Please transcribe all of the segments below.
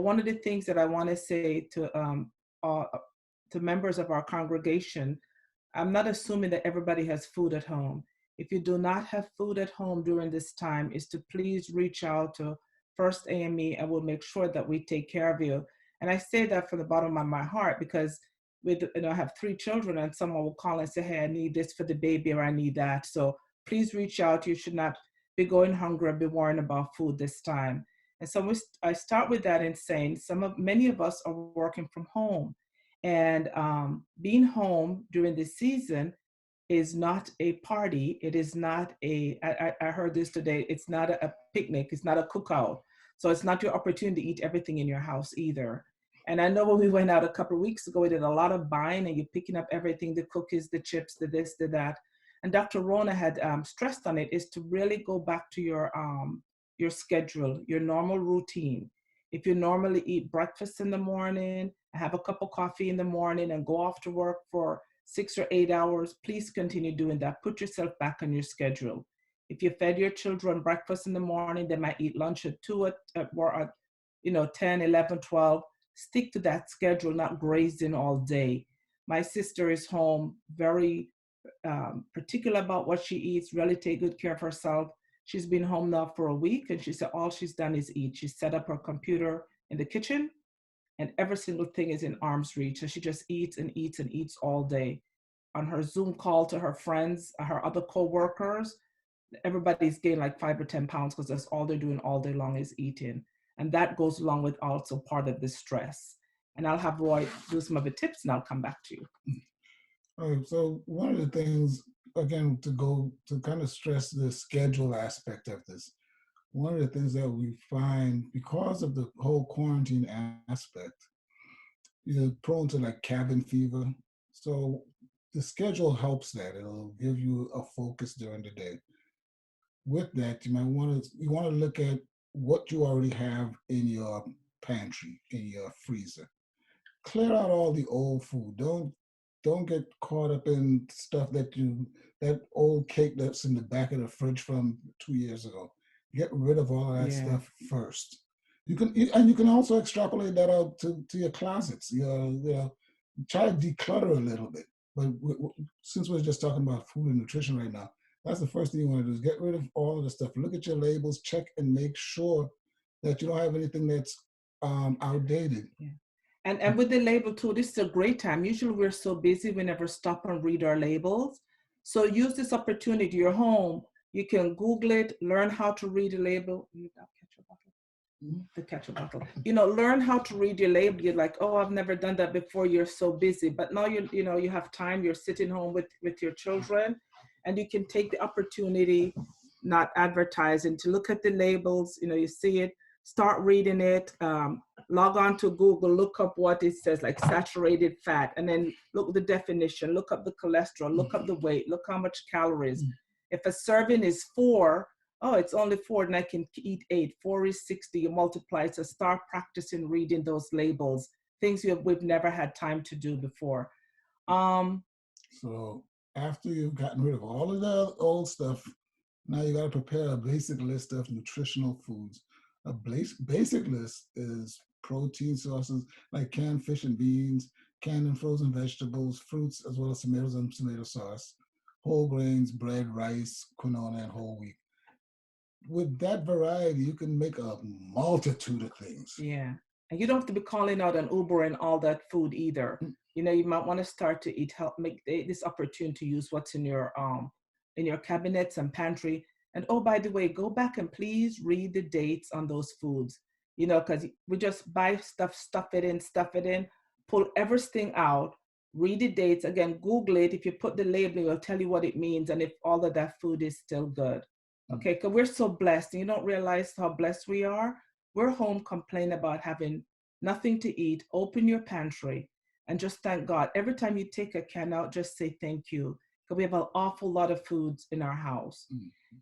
But one of the things that I want to say uh, to members of our congregation, I'm not assuming that everybody has food at home. If you do not have food at home during this time, is to please reach out to First A.M.E. and we'll make sure that we take care of you. And I say that from the bottom of my heart because I have 3 children and someone will call and say, hey, I need this for the baby or I need that. So please reach out. You should not be going hungry or be worrying about food this time. And so I start with that in saying many of us are working from home. And being home during the season is not a party. It is not I heard this today, it's not a picnic, it's not a cookout. So it's not your opportunity to eat everything in your house either. And I know when we went out a couple of weeks ago, we did a lot of buying and you're picking up everything, the cookies, the chips, the this, the that. And Dr. Rona had stressed on it is to really go back to your schedule, your normal routine. If you normally eat breakfast in the morning, have a cup of coffee in the morning and go off to work for 6 or 8 hours, please continue doing that. Put yourself back on your schedule. If you fed your children breakfast in the morning, they might eat lunch at 2 at 10, 11, 12. Stick to that schedule, not grazing all day. My sister is home, very particular about what she eats, really take good care of herself. She's been home now for a week and she said all she's done is eat. She set up her computer in the kitchen and every single thing is in arm's reach. So she just eats and eats and eats all day. On her Zoom call to her friends, her other co-workers, everybody's gained like 5 or 10 pounds because that's all they're doing all day long is eating. And that goes along with also part of the stress. And I'll have Roy do some of the tips and I'll come back to you. All right, so one of the things, again, to kind of stress the schedule aspect of this, one of the things that we find because of the whole quarantine aspect, you're prone to like cabin fever. So the schedule helps that. It'll give you a focus during the day. With that, you want to look at what you already have in your pantry, in your freezer. Clear out all the old food. Don't get caught up in stuff that old cake that's in the back of the fridge from 2 years ago. Get rid of all of that Yeah. stuff first. You can also extrapolate that out to your closets. Try to declutter a little bit. But since we're just talking about food and nutrition right now, that's the first thing you want to do is get rid of all of the stuff. Look at your labels, check and make sure that you don't have anything that's outdated. Yeah. And with the label too, this is a great time. Usually we're so busy, we never stop and read our labels. So use this opportunity. You're home, you can Google it, learn how to read a label. The ketchup bottle. Learn how to read your label. You're like, oh, I've never done that before. You're so busy. But now you have time. You're sitting home with your children, and you can take the opportunity, not advertising, to look at the labels. You see it, start reading it. Log on to Google, look up what it says, like saturated fat, and then look at the definition. Look up the cholesterol. Look up the weight. Look how much calories. If a serving is 4, oh, it's only 4 and I can eat 8. 4 is 60, you multiply. So start practicing reading those labels, things we've never had time to do before. So after you've gotten rid of all of the old stuff, now you got to prepare a basic list of nutritional foods. A basic list is protein sources like canned fish and beans, canned and frozen vegetables, fruits, as well as tomatoes and tomato sauce, whole grains, bread, rice, quinoa, and whole wheat. With that variety, you can make a multitude of things. Yeah. And you don't have to be calling out an Uber and all that food either. You might want to start to make this opportunity to use what's in your cabinets and pantry. And oh, by the way, go back and please read the dates on those foods. Because we just buy stuff, stuff it in, pull everything out, read the dates. Again, Google it. If you put the label, it'll tell you what it means and if all of that food is still good. Okay, because we're so blessed. And you don't realize how blessed we are. We're home complaining about having nothing to eat. Open your pantry and just thank God. Every time you take a can out, just say thank you. Because we have an awful lot of foods in our house.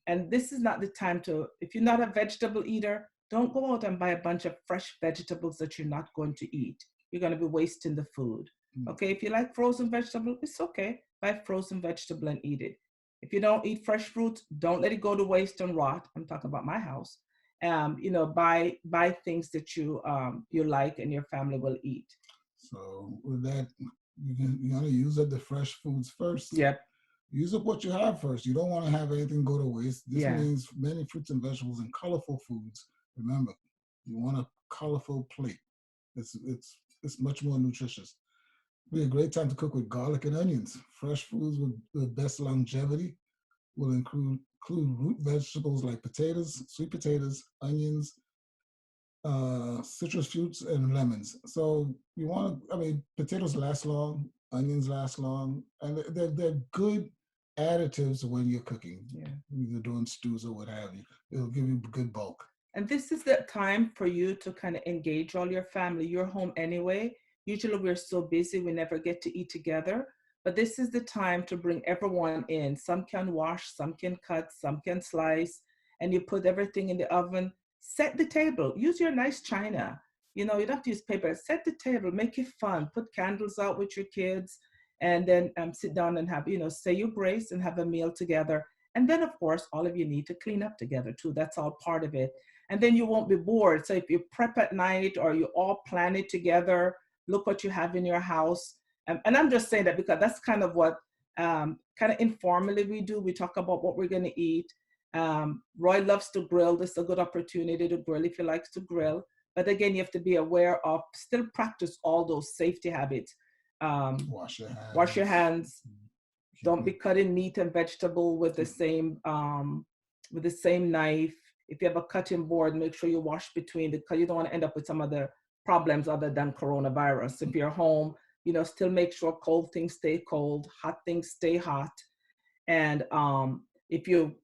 And this is not the time if you're not a vegetable eater, don't go out and buy a bunch of fresh vegetables that you're not going to eat. You're going to be wasting the food. Okay, if you like frozen vegetable, it's okay. Buy frozen vegetable and eat it. If you don't eat fresh fruits, don't let it go to waste and rot. I'm talking about my house. buy things that you like and your family will eat. So with that, you want to use up the fresh foods first. Yep. Use up what you have first. You don't want to have anything go to waste. This Yeah. means many fruits and vegetables and colorful foods. Remember, you want a colorful plate. It's much more nutritious. Be a great time to cook with garlic and onions. Fresh foods with the best longevity will include root vegetables like potatoes, sweet potatoes, onions, citrus fruits, and lemons. So you want to, I mean, potatoes last long, onions last long, and they're good additives when you're cooking, Yeah. either doing stews or what have you. It'll give you good bulk. And this is the time for you to kind of engage all your family. You're home anyway. Usually we're so busy we never get to eat together. But this is the time to bring everyone in. Some can wash, some can cut, some can slice, and you put everything in the oven. Set the table. Use your nice china. You don't have to use paper. Set the table. Make it fun. Put candles out with your kids, and then sit down and have, say your grace and have a meal together. And then, of course, all of you need to clean up together too. That's all part of it, and then you won't be bored. So if you prep at night or you all plan it together, look what you have in your house. And I'm just saying that because that's kind of what kind of informally we do. We talk about what we're going to eat. Roy loves to grill. This is a good opportunity to grill if he likes to grill. But again, you have to be aware of, still practice all those safety habits. Wash your hands. Wash your hands. Don't be Keep cutting meat and vegetable with the same knife. If you have a cutting board, make sure you wash between because you don't want to end up with some other problems other than coronavirus. If you're home, still make sure cold things stay cold, hot things stay hot. And if you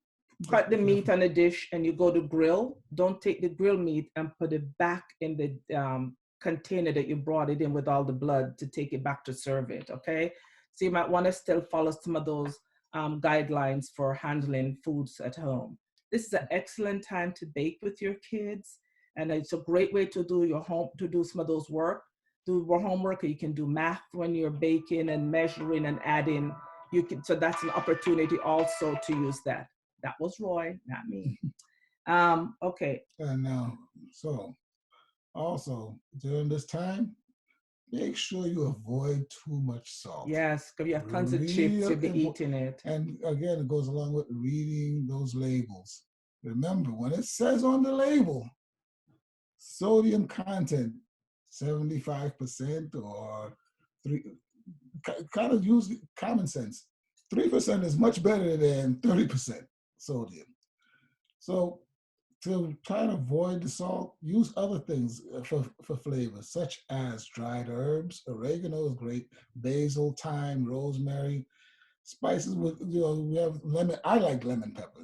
cut the meat on a dish and you go to grill, don't take the grill meat and put it back in the container that you brought it in with all the blood to take it back to serve it, okay? So you might want to still follow some of those guidelines for handling foods at home. This is an excellent time to bake with your kids, and it's a great way to do some of those do homework, or you can do math when you're baking and measuring and adding. So that's an opportunity also to use that. That was Roy, not me. Okay. And now, so also during this time, make sure you avoid too much salt. Yes, because you have tons of chips, you'll be eating it. And again, it goes along with reading those labels. Remember, when it says on the label, sodium content 75% or three, kind of use common sense. 3% is much better than 30% sodium. So to try and avoid the salt, use other things for flavor, such as dried herbs. Oregano is great. Basil, thyme, rosemary. Spices with, we have lemon. I like lemon pepper.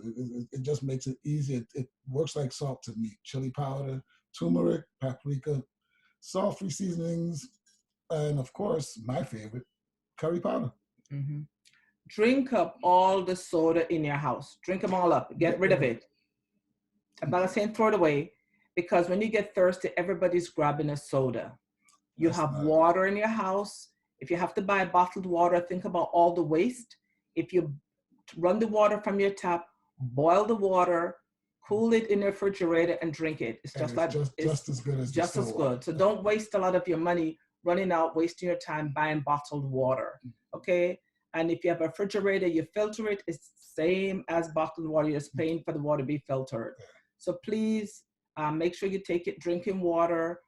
It just makes it easy. It works like salt to me. Chili powder, turmeric, paprika, salt-free seasonings, and of course, my favorite, curry powder. Mm-hmm. Drink up all the soda in your house. Drink them all up. Get rid of it. I'm not saying throw it away, because when you get thirsty, everybody's grabbing a soda. You have water in your house. If you have to buy bottled water, think about all the waste. If you run the water from your tap, boil the water, cool it in the refrigerator, and drink it. It's just just as good as just as good. So don't waste a lot of your money running out, wasting your time buying bottled water. Okay. And if you have a refrigerator, you filter it. It's same as bottled water. You're just paying for the water to be filtered. So please make sure you take it drinking water.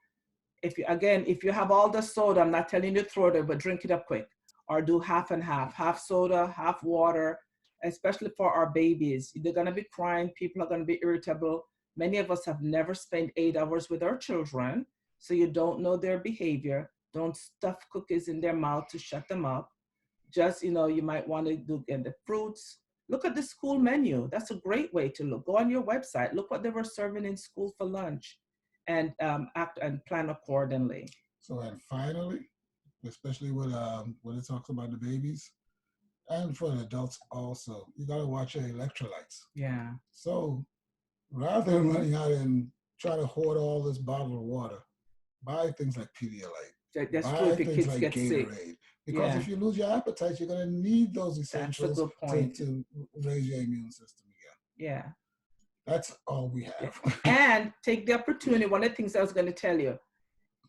If you have all the soda, I'm not telling you to throw it away, but drink it up quick, or do half and half soda, half water, especially for our babies. They're going to be crying. People are going to be irritable. Many of us have never spent 8 hours with our children, so you don't know their behavior. Don't stuff cookies in their mouth to shut them up. Just, you might want to do in the fruits. Look at the school menu. That's a great way to look. Go on your website. Look what they were serving in school for lunch, and act and plan accordingly. So, and finally, especially with when it talks about the babies, and for the adults also, you got to watch your electrolytes. Yeah. So rather than running out and try to hoard all this bottled water, buy things like Pedialyte. That's buy true if your things kids like get Gatorade. sick. Because if you lose your appetite, you're going to need those That's a essentials good point. to raise your immune system again. Yeah. That's all we have. And take the opportunity. One of the things I was going to tell you,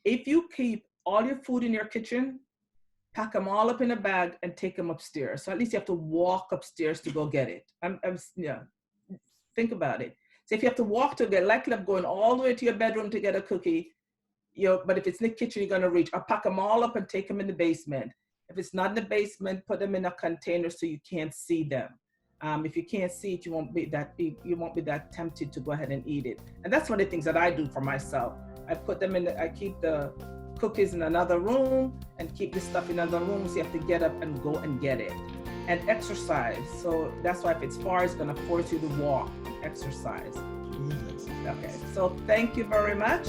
if you keep all your food in your kitchen, pack them all up in a bag and take them upstairs. So at least you have to walk upstairs to go get it. Yeah. Think about it. So if you have to walk to get, likely of going all the way to your bedroom to get a cookie, but if it's in the kitchen, you're going to reach. I'll pack them all up and take them in the basement. If it's not in the basement, put them in a container so you can't see them. If you can't see it, you won't be that tempted to go ahead and eat it. And that's one of the things that I do for myself. I put them in. I keep the cookies in another room and keep the stuff in another room, so you have to get up and go and get it. And exercise. So that's why if it's far, it's going to force you to walk and exercise. Okay. So thank you very much.